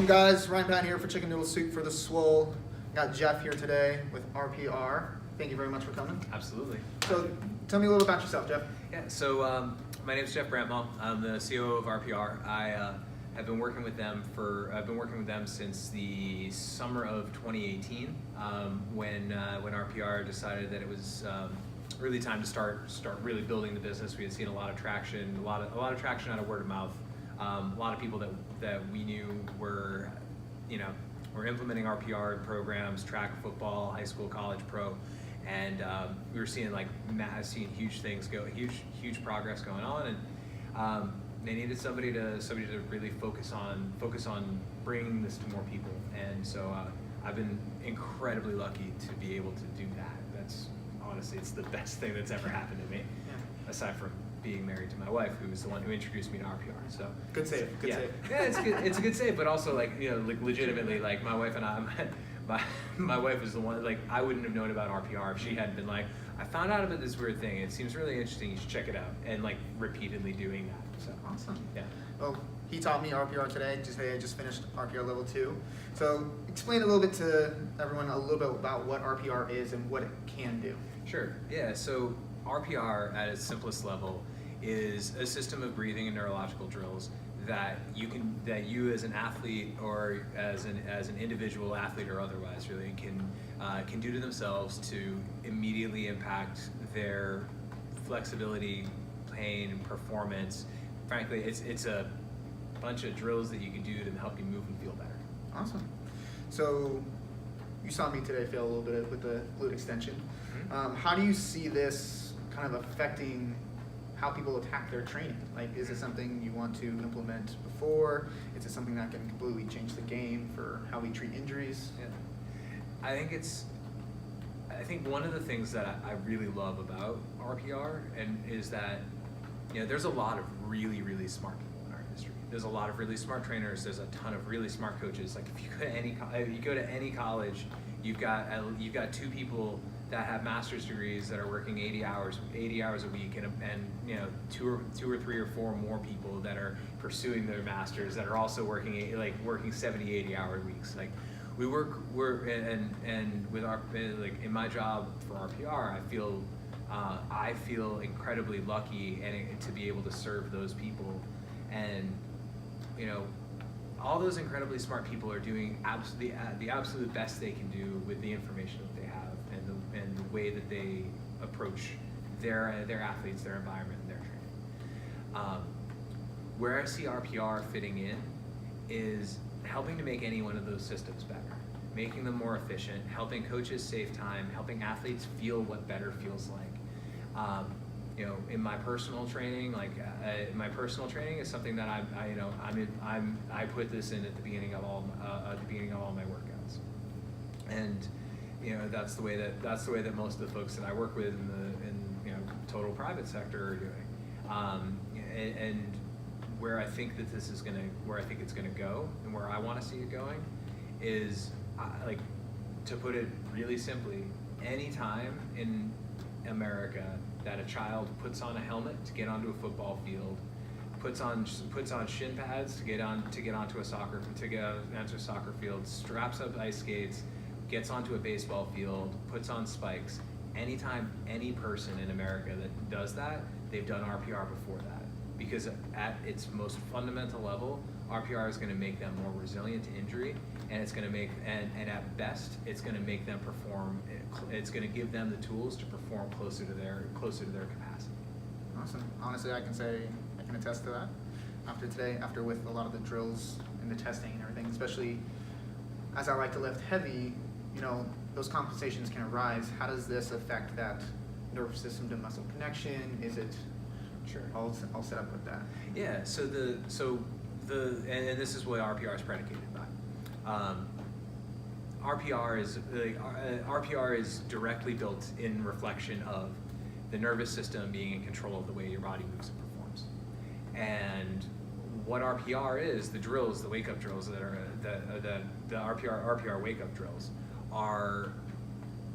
Welcome guys, Ryan Pan here for Chicken Noodle Soup for the Swole. Got Jeff here today with RPR. Thank you very much for coming. Absolutely. So tell me a little about yourself, Jeff. Yeah, so my name is Jeff Bramhall. I'm the COO of RPR. I've been working with them since the summer of 2018, when RPR decided that it was really time to start really building the business. We had seen a lot of traction, a lot of traction out of word of mouth. A lot of people that we knew were implementing RPR programs, track, football, high school, college, pro, and we were seeing huge things go, huge progress going on, and they needed somebody to really focus on bringing this to more people. And so I've been incredibly lucky to be able to do that. That's honestly, it's the best thing that's ever happened to me, aside from being married to my wife, who was the one who introduced me to RPR. So good save. Good save. Yeah, it's good. It's a good save, but also legitimately, my wife and I, my wife is the one. I wouldn't have known about RPR if she hadn't been like, I found out about this weird thing. It seems really interesting. You should check it out. And repeatedly doing that. So awesome. Yeah. Well, he taught me RPR today. I just finished RPR level 2. So explain a little bit to everyone about what RPR is and what it can do. Sure. Yeah. So RPR at its simplest level is a system of breathing and neurological drills that you as an athlete or as an individual athlete or otherwise really can do to themselves to immediately impact their flexibility, pain, performance. Frankly, it's a bunch of drills that you can do to help you move and feel better. Awesome. So you saw me today fail a little bit with the glute extension. Mm-hmm. How do you see this kind of affecting how people attack their training? Is it something you want to implement before? Is it something that can completely change the game for how we treat injuries? Yeah. I think one of the things that I really love about RPR is that there's a lot of really, really smart people in our industry. There's a lot of really smart trainers. There's a ton of really smart coaches. If you go to any college, you've got 2 people that have master's degrees that are working 80 hours a week, and 2 or 3 or 4 more people that are pursuing their masters that are also working 70-80 hour weeks. And with our in my job for RPR, I feel incredibly lucky to be able to serve those people, and all those incredibly smart people are doing the absolute best they can do with the information that they have and the way that they approach their athletes, their environment, and their training. Where I see RPR fitting in is helping to make any one of those systems better, making them more efficient, helping coaches save time, helping athletes feel what better feels like. In my personal training, is something that I put this in at the beginning of all my workouts, and that's the way that most of the folks that I work with in total private sector are doing. And where I think that it's gonna go, and where I want to see it going, is to put it really simply, anytime in America that a child puts on a helmet to get onto a football field, puts on shin pads to get onto a soccer field, straps up ice skates, gets onto a baseball field, puts on spikes. Anytime any person in America that does that, they've done RPR before that, because at its most fundamental level, RPR is going to make them more resilient to injury, and it's going to make and at best it's going to make them perform. It's going to give them the tools to perform closer to their capacity. Awesome. Honestly, I can attest to that. After today, with a lot of the drills and the testing and everything, especially as I like to lift heavy, those compensations can arise. How does this affect that nervous system to muscle connection? Is it sure all set up with that? Yeah. So and this is what RPR is predicated by. RPR is directly built in reflection of the nervous system being in control of the way your body moves and performs. And what RPR is, the drills, the wake-up drills that are the RPR wake-up drills are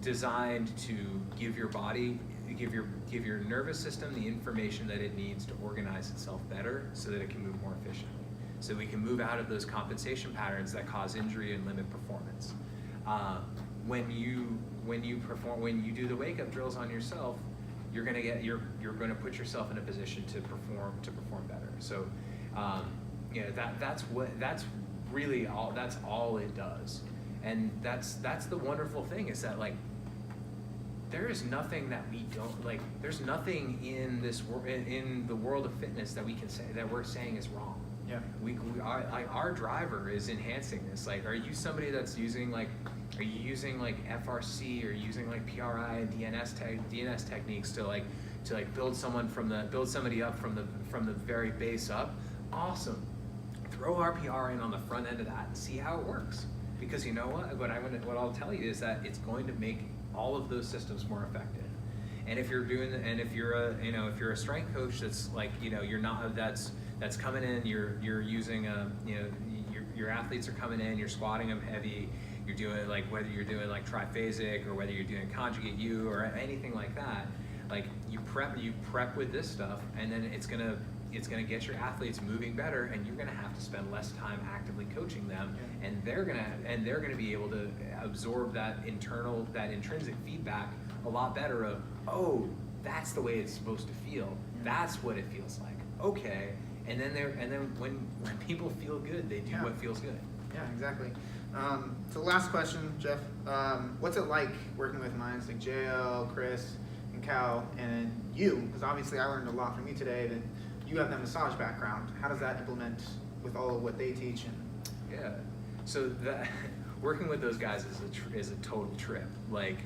designed to give your body, give your nervous system the information that it needs to organize itself better so that it can move more efficiently. so we can move out of those compensation patterns that cause injury and limit performance. When you do the wake up drills on yourself, you're gonna put yourself in a position to perform better. So that's really all it does. And that's the wonderful thing, is that like there is nothing that we don't like. There's nothing in the world of fitness that we can say that we're saying is wrong. Yeah. Our driver is enhancing this. Like, are you somebody that's using like, are you using like FRC or using like PRI and DNS techniques to build somebody up from the very base up? Awesome. Throw RPR in on the front end of that and see how it works. Because you know what I'll tell you is that it's going to make all of those systems more effective. And if you're a strength coach that's like, you're not, that's coming in, you're using your athletes are coming in, you're squatting them heavy, you're doing like, whether you're doing like triphasic or whether you're doing conjugate U or anything like that, like you prep with this stuff, and then it's gonna get your athletes moving better, and you're gonna have to spend less time actively coaching them, and they're gonna be able to absorb that intrinsic feedback a lot better of, oh, that's the way it's supposed to feel. That's what it feels like. Okay. And then when people feel good, they do what feels good. Yeah, exactly. So last question, Jeff. What's it like working with minds like JL, Chris, and Cal, and you? Because obviously I learned a lot from you today. That you have that massage background. How does that implement with all of what they teach? Yeah. So that working with those guys is a total trip. Like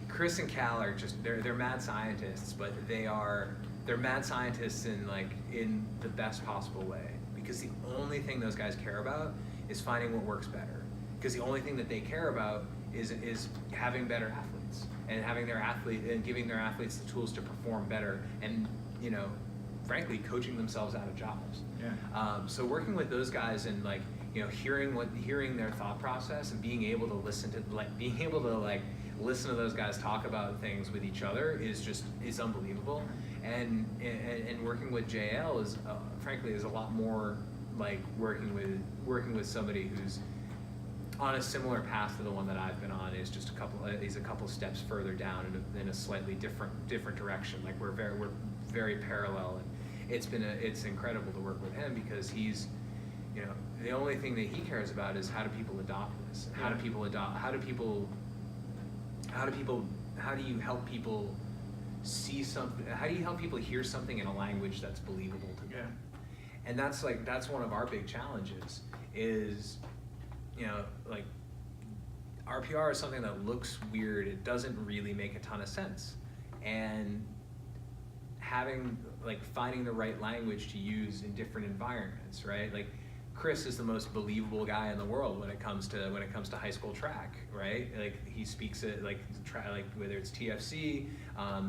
Chris and Cal are just they're mad scientists, but they're mad scientists in the best possible way, because the only thing those guys care about is finding what works better. Because the only thing that they care about is having better athletes and giving their athletes the tools to perform better, and frankly coaching themselves out of jobs. Yeah. So working with those guys and hearing their thought process and being able to listen to those guys talk about things with each other is unbelievable. And working with JL is frankly a lot more like working with somebody who's on a similar path to the one that I've been on. He's a couple steps further down in a slightly different direction. Like we're very parallel, and it's incredible to work with him, because he's the only thing that he cares about is how do people adopt this? How do you help people see something? How do you help people hear something in a language that's believable to them? Yeah. And that's one of our big challenges is, RPR is something that looks weird. It doesn't really make a ton of sense. And finding the right language to use in different environments, right? Like Chris is the most believable guy in the world when it comes to high school track, right? Like he speaks it whether it's TFC,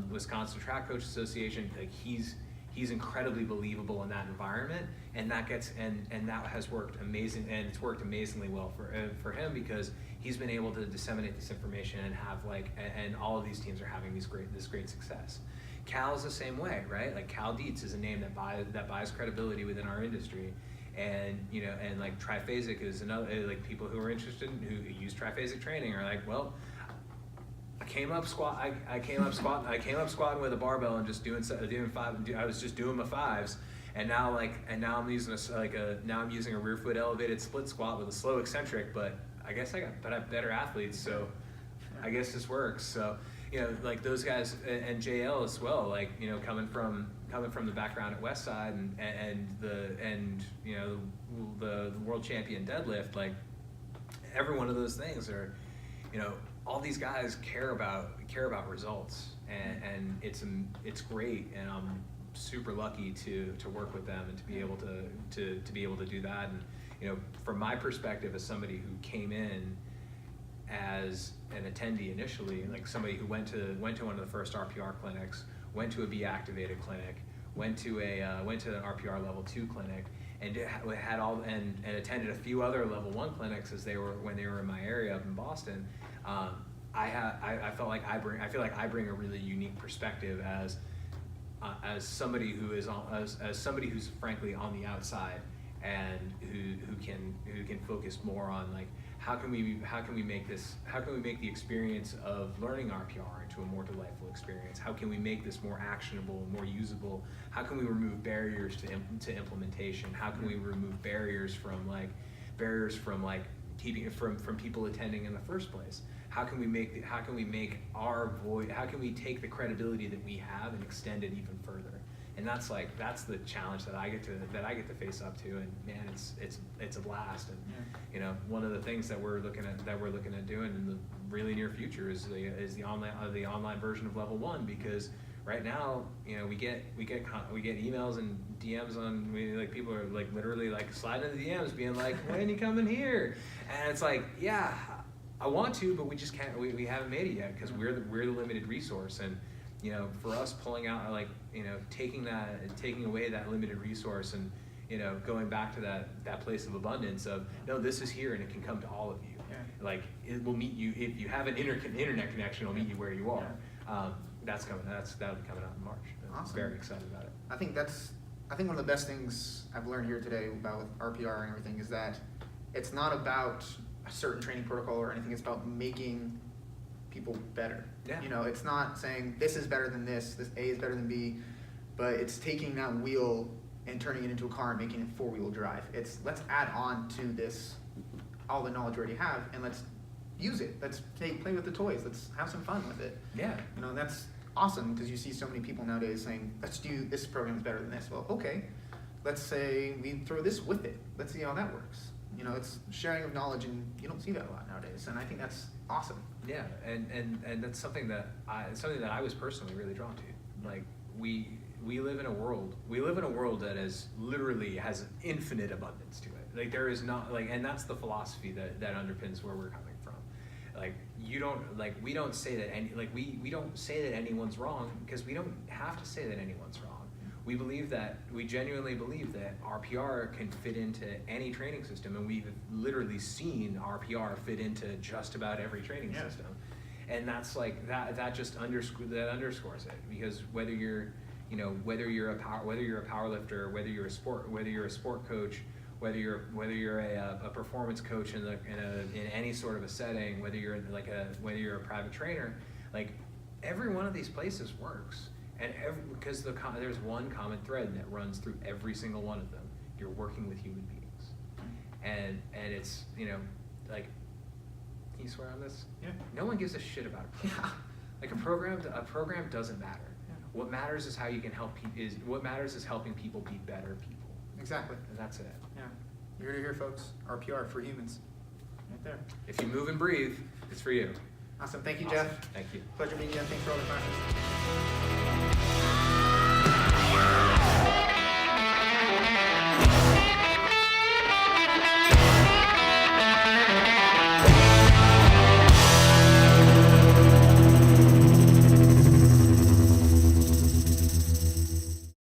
Wisconsin Track Coach Association, like he's incredibly believable in that environment, and that has worked amazing, and it's worked amazingly well for him, because he's been able to disseminate this information and have and all of these teams are having this great success. Cal's the same way, right? Like Cal Dietz is a name that buys credibility within our industry. And like triphasic is another, people who are interested who use triphasic training are like, well, I came up squatting with a barbell and just doing five. I was just doing my fives, and now I'm using a rear foot elevated split squat with a slow eccentric. But I guess I have better athletes, so I guess this works. So those guys and JL as well, coming from the background at Westside and the world champion deadlift, like every one of those things are, all these guys care about results, and it's great, and I'm super lucky to work with them and to be able to do that. And from my perspective as somebody who came in as an attendee initially, like somebody who went to one of the first RPR clinics, went to a B activated clinic, went to an RPR level 2 clinic, and attended a few other level 1 clinics when they were in my area up in Boston. I feel like I bring a really unique perspective as as somebody who is as somebody who's frankly on the outside and who can focus more on like how can we make the experience of learning RPR into a more delightful experience? How can we make this more actionable, more usable? How can we remove barriers to implementation? How can we remove barriers from keeping from people attending in the first place? How can we take the credibility that we have and extend it even further? And that's the challenge that I get to face up to, and man, it's a blast. And you know, one of the things that we're looking at doing in the really near future is the online version of Level 1, because right now, you know, we get emails and DMs on, like people are like literally like sliding into the DMs being like, when you coming here? And it's like, yeah, I want to, but we just can't. We haven't made it yet because we're the limited resource. And you know, for us pulling out, like, you know, taking away that limited resource and, you know, going back to that place of abundance of, no, this is here and it can come to all of you. Yeah. Like, it will meet you if you have an internet connection. It'll meet you where you are. Yeah. That'll be coming out in March. I'm Awesome. very excited about it. I think one of the best things I've learned here today about with RPR and everything is that it's not about a certain training protocol or anything. It's about making people better. Yeah. You know, it's not saying this is better than this A is better than B, but it's taking that wheel and turning it into a car and making it 4-wheel drive. It's let's add on to this all the knowledge we already have and let's use it. Let's play with the toys. Let's have some fun with it. Yeah. You know, and that's awesome because you see so many people nowadays saying, let's do this program is better than this. Well, okay, let's say we throw this with it. Let's see how that works. You know, it's sharing of knowledge, and you don't see that a lot nowadays, and I think that's awesome. Yeah, and that's something that I was personally really drawn to. Like we live in a world that is literally has infinite abundance to it. Like there is not like, and that's the philosophy that underpins where we're coming from. Like we don't say that we don't say that anyone's wrong because we don't have to say that anyone's wrong. We genuinely believe that RPR can fit into any training system, and we've literally seen RPR fit into just about every training system. And that's like that just underscores it, because whether you're a powerlifter, whether you're a sport coach, whether you're a performance coach in any sort of a setting, whether you're a private trainer, like every one of these places works. And because there's one common thread that runs through every single one of them. You're working with human beings, and it's, you know, like, can you swear on this? Yeah. No one gives a shit about a program. Like a program doesn't matter. Yeah. What matters is how you can help people. What matters is helping people be better people. Exactly. And that's it. Yeah. You heard it here, folks. RPR for humans. Right there. If you move and breathe, it's for you. Awesome. Thank you, Awesome. Jeff. Thank you. Pleasure meeting you. Thanks for all the questions.